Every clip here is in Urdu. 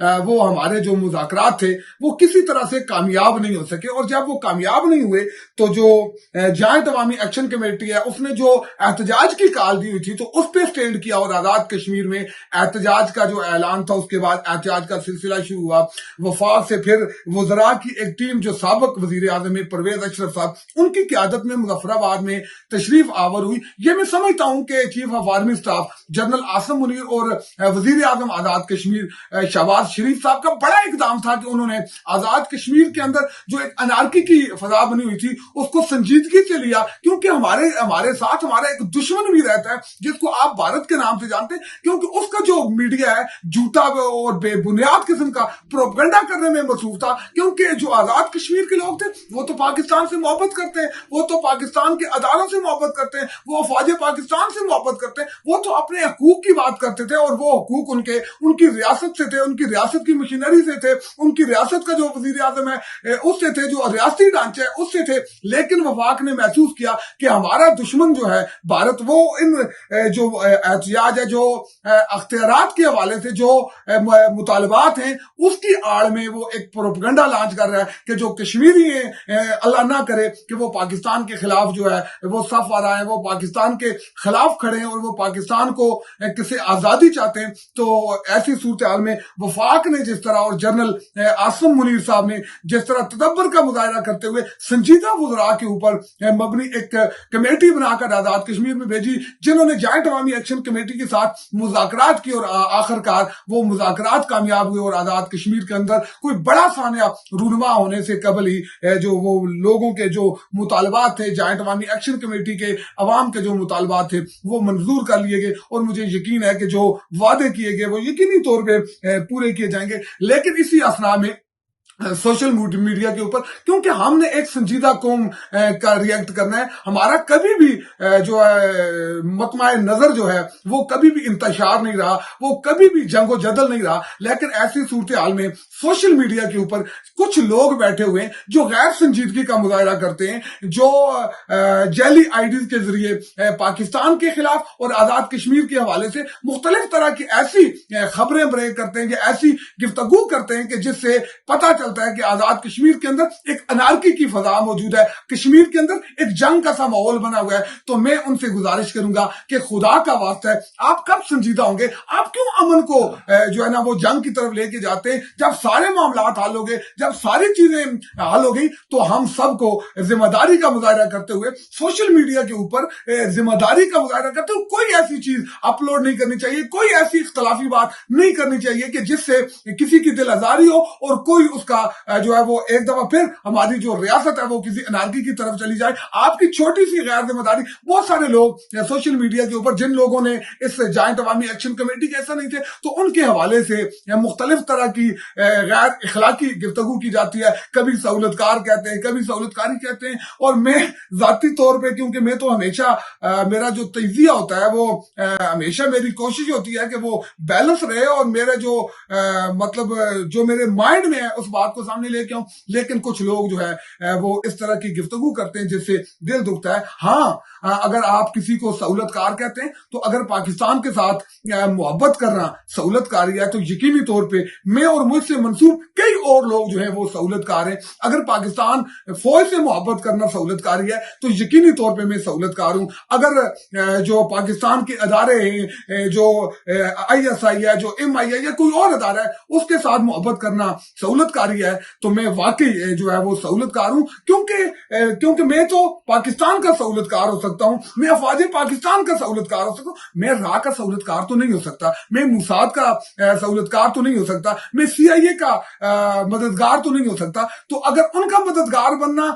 وہ ہمارے جو مذاکرات تھے وہ کسی طرح سے کامیاب نہیں ہو سکے، اور جب وہ کامیاب نہیں ہوئے تو جو جوائنٹ عوامی ایکشن کمیٹی ہے اس نے جو احتجاج کی کال دی ہوئی تھی تو اس پہ سٹینڈ کیا، اور آزاد کشمیر میں احتجاج کا جو اعلان تھا اس کے بعد احتجاج کا سلسلہ شروع ہوا۔ وفاق سے پھر وزراء کی ایک ٹیم جو سابق وزیر اعظم پرویز اشرف صاحب ان کی قیادت میں مظفر آباد میں تشریف آور ہوئی۔ یہ میں سمجھتا ہوں کہ chief of army staff general Asim Munir اور وزیر اعظم آزاد کشمیر شہباز شریف صاحب کا بڑا اقدام تھا کہ انہوں نے آزاد کشمیر کے اندر جو ایک انارکی کی فضا بنی ہوئی تھی اس کو سنجیدگی سے لیا، کیونکہ ہمارے ساتھ ہمارا ایک دشمن بھی رہتا ہے جس کو آپ بھارت کے نام سے جانتے ہیں، کیونکہ اس کا جو میڈیا ہے جھوٹا اور بے بنیاد قسم کا پروپیگنڈا کرنے میں مصروف تھا، کیونکہ جو آزاد کشمیر کے لوگ تھے وہ تو پاکستان سے محبت کرتے ہیں، وہ تو پاکستان کے اداروں سے محبت کرتے ہیں، وہ افواج پاکستان سے محبت کرتے ہیں، وہ تو اپنے حقوق کی بات کرتے تھے، اور وہ حقوق ان کی ریاست سے تھے، ان کی ریاست کی مشینری سے تھے، ان کی ریاست کا جو وزیر اعظم ہے اس سے تھے، جو ریاستی ڈھانچہ ہے اس سے تھے۔ لیکن وفاق نے محسوس کیا کہ ہمارا دشمن جو ہے بھارت، وہ ان جو احتجاج ہے، جو اختیارات کے حوالے سے جو مطالبات ہیں اس کی آڑ میں وہ ایک پروپیگنڈا لانچ کر رہا ہے کہ جو کشمیری ہیں اللہ نہ کرے کہ وہ پاکستان کے خلاف جو ہے وہ صف آ رہا ہے، وہ پاکستان کے خلاف کھڑے ہیں اور وہ پاکستان کو کسی آزادی چاہتے ہیں۔ تو ایسی صورتحال میں وفاق نے جس طرح اور جنرل عاصم منیر صاحب نے جس طرح تدبر کا مظاہرہ کرتے ہوئے سنجیدہ وزراء کے اوپر مبنی ایک کمیٹی بنا کر آزاد کشمیر میں بھیجی، جنہوں نے جوائنٹ عوامی ایکشن کمیٹی کے ساتھ مذاکرات کی، اور آخرکار وہ مذاکرات کامیاب ہوئے، اور آزاد کشمیر کے اندر کوئی بڑا سانحہ رونما ہونے سے قبل ہی جو وہ لوگوں کے جو مطالبات تھے، جوائنٹ عوامی ایکشن کمیٹی کے عوام کے جو مطالبات تھے وہ منظور کر لیے گئے، اور مجھے یقین ہے کہ جو وعدے کیے گئے وہ یقینی طور پہ پورے کیے جائیں گے۔ لیکن اسی اثنا میں سوشل میڈیا کے اوپر، کیونکہ ہم نے ایک سنجیدہ قوم کا ریئیکٹ کرنا ہے، ہمارا کبھی بھی جو ہے مطمع نظر جو ہے وہ کبھی بھی انتشار نہیں رہا، وہ کبھی بھی جنگ و جدل نہیں رہا۔ لیکن ایسی صورتحال میں سوشل میڈیا کے اوپر کچھ لوگ بیٹھے ہوئے ہیں جو غیر سنجیدگی کا مظاہرہ کرتے ہیں، جو جعلی آئی ڈیز کے ذریعے پاکستان کے خلاف اور آزاد کشمیر کے حوالے سے مختلف طرح کی ایسی خبریں بریک کرتے ہیں، یا ایسی گفتگو کرتے ہیں کہ جس سے پتہ چلتا ہے کہ آزاد کشمیر کے اندر ایک انارکی کی فضا موجود ہے، کشمیر کے اندر ایک جنگ کا سا ماحول بنا ہوا ہے۔ تو میں ان سے گزارش کروں گا کہ خدا کا واسطہ ہے آپ کب سنجیدہ ہوں گے؟ آپ کیوں امن کو جو ہے نا وہ جنگ کی طرف لے کے جاتے ہیں؟ جب سارے معاملات حل ہو گئے، جب ساری چیزیں حل ہو گئی، تو ہم سب کو ذمہ داری کا مظاہرہ کرتے ہوئے سوشل میڈیا کے اوپر ذمہ داری کا مظاہرہ کرتے ہوئے کوئی ایسی چیز اپلوڈ نہیں کرنی چاہیے، کوئی ایسی اختلافی بات نہیں کرنی چاہیے کہ جس سے کسی کی دل آزاری ہو اور کوئی اس کا جو ہے وہ ایک دفعہ پھر ہماری جو ریاست ہے وہ کسی انارکی کی طرف چلی جائے۔ آپ کی چھوٹی سی غیر ذمہ داری، بہت سارے لوگ سوشل میڈیا کے اوپر جن لوگوں نے اس جوائنٹ عوامی ایکشن کمیٹی کے ایسا نہیں تھے تو ان کے حوالے سے مختلف طرح کی غیر اخلاقی گفتگو کی جاتی ہے، کبھی سہولت کار کہتے ہیں، کبھی سہولت کاری کہتے ہیں، اور میں ذاتی طور پہ کیونکہ میں تو ہمیشہ میرا جو تجزیہ ہوتا ہے وہ ہمیشہ میری کوشش ہوتی ہے کہ وہ بیلنس رہے اور میرے جو مطلب جو میرے مائنڈ میں ہے اس بات کو سامنے لے کے آؤں۔ لیکن کچھ لوگ جو ہے وہ اس طرح کی گفتگو کرتے ہیں جس سے دل دکھتا ہے۔ ہاں، اگر آپ کسی کو سہولت کار کہتے ہیں تو اگر پاکستان کے ساتھ محبت کرنا سہولت کاری ہے تو یقینی طور پہ میں اور مجھ سے منسوب کئی اور لوگ جو ہیں وہ سہولت کار ہیں۔ اگر پاکستان فوج سے محبت کرنا سہولت کاری ہے تو یقینی طور پہ میں سہولت کار ہوں۔ اگر جو پاکستان کے ادارے ہیں، جو آئی ایس آئی ہے، جو ایم آئی ہے یا کوئی اور ادارہ ہے، اس کے ساتھ محبت کرنا سہولت کاری ہے تو میں واقعی جو ہے وہ سہولت کار ہوں، کیونکہ میں تو پاکستان کا سہولت کار ہو سکتا ہوں، میں افواج پاکستان کا سہولت کار ہو سکتا ہوں، میں را کا سہولت کار تو نہیں ہو سکتا، میں موساد کا سہولت کار تو نہیں ہو سکتا، میں سی آئی اے کا مددگار تو نہیں ہو سکتا۔ تو اگر ان کا مددگار بننا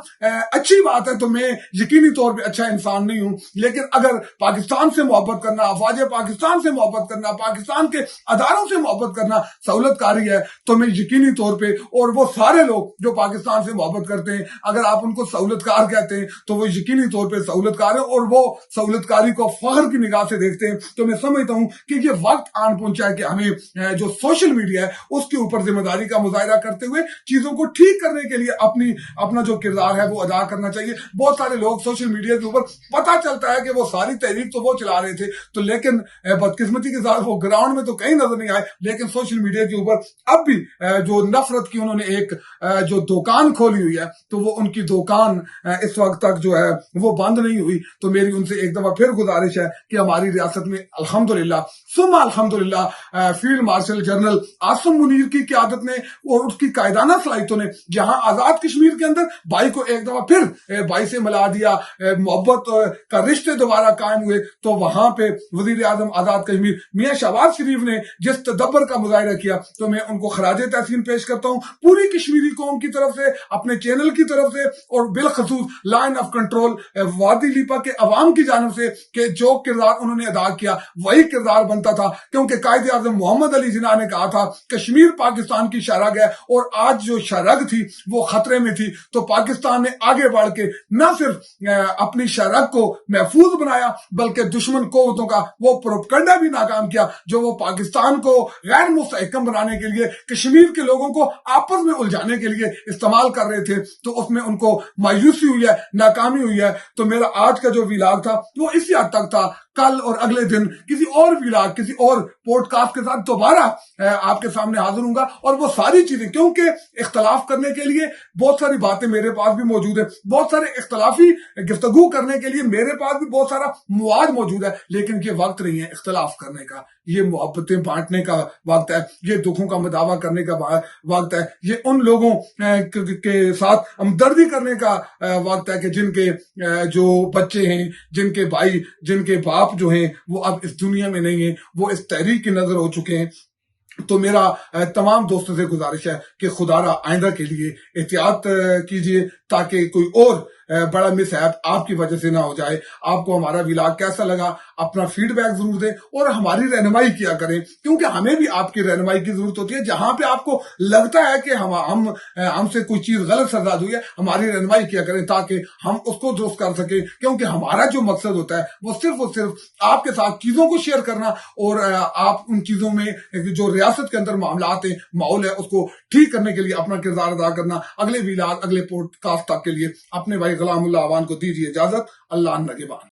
اچھی بات ہے تو میں یقینی طور پہ اچھا انسان نہیں ہوں۔ لیکن اگر پاکستان سے محبت کرنا، افواج پاکستان سے محبت کرنا، پاکستان کے اداروں سے محبت کرنا سہولت کاری ہے تو میں یقینی طور پہ اور اور وہ سارے لوگ جو پاکستان سے محبت کرتے ہیں، اگر آپ ان کو سہولت کار کہتے ہیں تو وہ یقینی طور پہ سہولت کار ہے، اور وہ سہولت کاری کو فخر کی نگاہ سے دیکھتے ہیں. تو میں سمجھتا ہوں کہ یہ وقت آن پہنچا ہے کہ ہمیں جو سوشل میڈیا ہے اس کے اوپر ذمہ داری کا مظاہرہ کرتے ہوئے چیزوں کو ٹھیک کرنے کے لیے اپنا جو کردار ہے وہ ادا کرنا چاہیے. بہت سارے لوگ سوشل میڈیا کے اوپر پتہ چلتا ہے کہ وہ ساری تحریک تو وہ چلا رہے تھے، تو لیکن بدقسمتی کے ساتھ وہ گراؤنڈ میں تو کہیں نظر نہیں آئے، لیکن سوشل میڈیا کے اوپر اب بھی جو نفرت کی انہوں نے ایک جو دکان کھولی ہوئی ہے، تو وہ ان کی دکان اس وقت تک جو ہے وہ بند نہیں ہوئی. تو میری ان سے ایک دفعہ پھر گزارش ہے کہ ہماری ریاست میں الحمدللہ ثم الحمدللہ field marshal general Asim Munir کی قیادت نے اور اس کی قائدانہ صلاحیتوں نے جہاں آزاد کشمیر کے اندر بھائی کو ایک دفعہ پھر بھائی سے ملا دیا، محبت کا رشتے دوبارہ قائم ہوئے، تو وہاں پہ وزیر اعظم آزاد کشمیر میاں شہباز شریف نے جس تدبر کا مظاہرہ کیا، تو میں ان کو خراج تحسین پیش کرتا ہوں پوری کشمیری قوم کی طرف سے، اپنے چینل کی طرف سے، اور بالخصوص لائن آف کنٹرول وادی لیپا کے عوام کی جانب سے کہ جو کردار انہوں نے ادا کیا وہی کردار بنتا تھا. کیونکہ قائد اعظم محمد علی جناح نے کہا تھا کشمیر پاکستان کی شہرگ ہے، اور آج جو شہرگ تھی وہ خطرے میں تھی، تو پاکستان نے آگے بڑھ کے نہ صرف اپنی شہرگ کو محفوظ بنایا بلکہ دشمن قوتوں کا وہ پروپیگنڈا بھی ناکام کیا جو وہ پاکستان کو غیر مستحکم بنانے کے لیے، کشمیر کے لوگوں کو آپس میں الجھانے کے لیے استعمال کر رہے تھے. تو اس میں ان کو مایوسی ہوئی ہے، ناکامی ہوئی ہے. تو میرا آج کا جو ویلاگ تھا وہ اسی حد تک تھا. کل اور اگلے دن کسی اور ویلاگ، کسی اور پوڈ کاسٹ کے ساتھ دوبارہ آپ کے سامنے حاضر ہوں گا، اور وہ ساری چیزیں، کیونکہ اختلاف کرنے کے لیے بہت ساری باتیں میرے پاس بھی موجود ہیں، بہت سارے اختلافی گفتگو کرنے کے لیے میرے پاس بھی بہت سارا مواد موجود ہے، لیکن یہ وقت نہیں ہے اختلاف کرنے کا، یہ محبتیں بانٹنے کا وقت ہے، یہ دکھوں کا مداوع کرنے کا وقت ہے، یہ ان لوگوں کے ساتھ ہمدردی کرنے کا وقت ہے کہ جن کے جو بچے ہیں، جن کے بھائی، جن کے باپ جو ہیں وہ اب اس دنیا میں نہیں ہیں، وہ اس تحریک کی نظر ہو چکے ہیں. تو میرا تمام دوستوں سے گزارش ہے کہ خدا را آئندہ کے لیے احتیاط کیجیے تاکہ کوئی اور بڑا مس ہیپ آپ کی وجہ سے نہ ہو جائے. آپ کو ہمارا ویلاگ کیسا لگا اپنا فیڈ بیک ضرور دیں اور ہماری رہنمائی کیا کریں، کیونکہ ہمیں بھی آپ کی رہنمائی کی ضرورت ہوتی ہے. جہاں پہ آپ کو لگتا ہے کہ ہم سے کوئی چیز غلط سرزاد ہوئی ہے، ہماری رہنمائی کیا کریں تاکہ ہم اس کو درست کر سکیں. کیونکہ ہمارا جو مقصد ہوتا ہے وہ صرف آپ کے ساتھ چیزوں کو شیئر کرنا، اور آپ ان چیزوں میں جو ریاست کے اندر معاملات ہیں، ماحول ہے، اس کو ٹھیک کرنے کے لیے اپنا کردار ادا کرنا. اگلے ویلاگ، اگلے پوڈ کاسٹ تک کے لیے اپنے بھائی غلام اللہ عوان کو دیجیے اجازت. اللہ نگہبان.